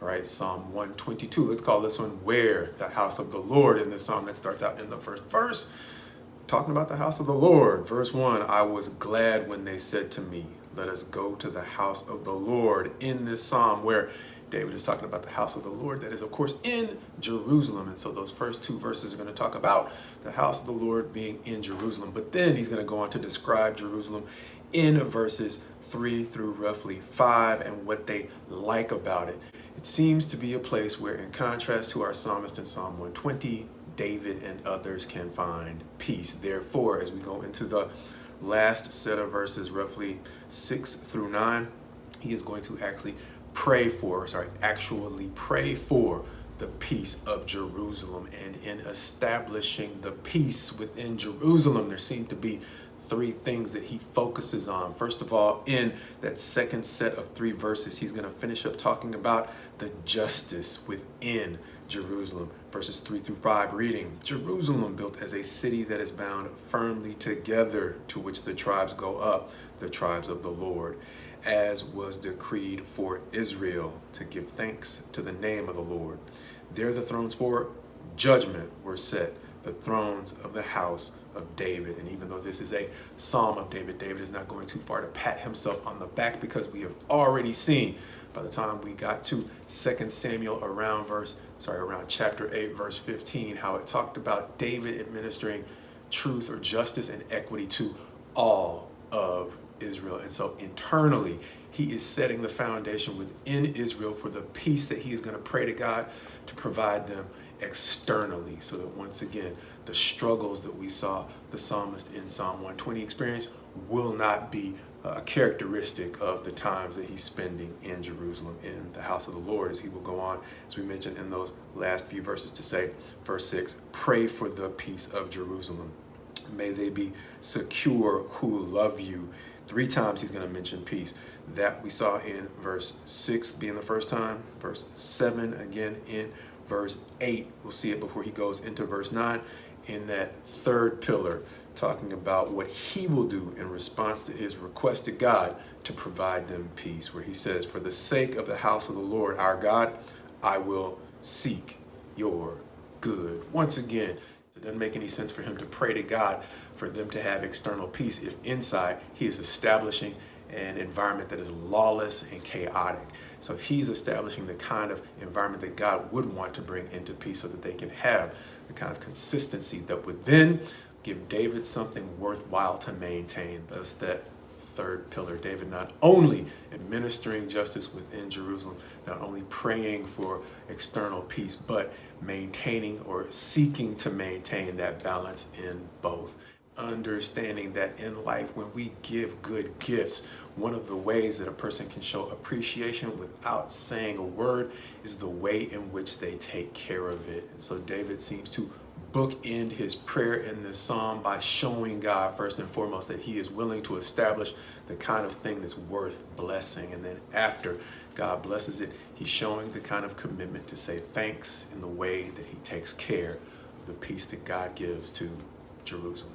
All right, Psalm 122. Let's call this one Where the House of the Lord, in this psalm that starts out in the first verse, talking about the house of the Lord. Verse 1, I was glad when they said to me, let us go to the house of the Lord. In this psalm where David is talking about the house of the Lord, that is, of course, in Jerusalem. And so those first two verses are going to talk about the house of the Lord being in Jerusalem. But then he's going to go on to describe Jerusalem in verses 3 through roughly 5 and what they like about it. It seems to be a place where, in contrast to our psalmist in Psalm 120, David and others can find peace. Therefore, as we go into the last set of verses, roughly 6 through 9, he is going to actually pray for the peace of Jerusalem. And in establishing the peace within Jerusalem, there seem to be three things that he focuses on. First of all, in that second set of 3 verses, he's going to finish up talking about the justice within Jerusalem. Verses 3 through 5 reading, Jerusalem built as a city that is bound firmly together, to which the tribes go up, the tribes of the Lord, as was decreed for Israel, to give thanks to the name of the Lord. There the thrones for judgment were set, the thrones of the house of David. And even though this is a psalm of David, David is not going too far to pat himself on the back, because we have already seen by the time we got to 2 Samuel around chapter 8, verse 15, how it talked about David administering truth or justice and equity to all of Israel. And so internally, he is setting the foundation within Israel for the peace that he is going to pray to God to provide them externally, so that once again, the struggles that we saw the psalmist in Psalm 120 experience will not be a characteristic of the times that he's spending in Jerusalem, in the house of the Lord, as he will go on, as we mentioned in those last few verses, to say, verse 6, pray for the peace of Jerusalem. May they be secure who love you. 3 times he's going to mention peace. That we saw in verse 6 being the first time, verse 7 again in verse 8. We'll see it before he goes into verse 9 in that third pillar, talking about what he will do in response to his request to God to provide them peace, where he says, for the sake of the house of the Lord our God, I will seek your good. Once again, it doesn't make any sense for him to pray to God for them to have external peace if inside he is establishing an environment that is lawless and chaotic. So he's establishing the kind of environment that God would want to bring into peace, so that they can have the kind of consistency that would then give David something worthwhile to maintain. Thus that third pillar, David not only administering justice within Jerusalem, not only praying for external peace, but maintaining or seeking to maintain that balance in both. Understanding that in life, when we give good gifts, one of the ways that a person can show appreciation without saying a word is the way in which they take care of it. And so David seems to bookend his prayer in this psalm by showing God first and foremost that he is willing to establish the kind of thing that's worth blessing. And then after God blesses it, he's showing the kind of commitment to say thanks in the way that he takes care of the peace that God gives to Jerusalem.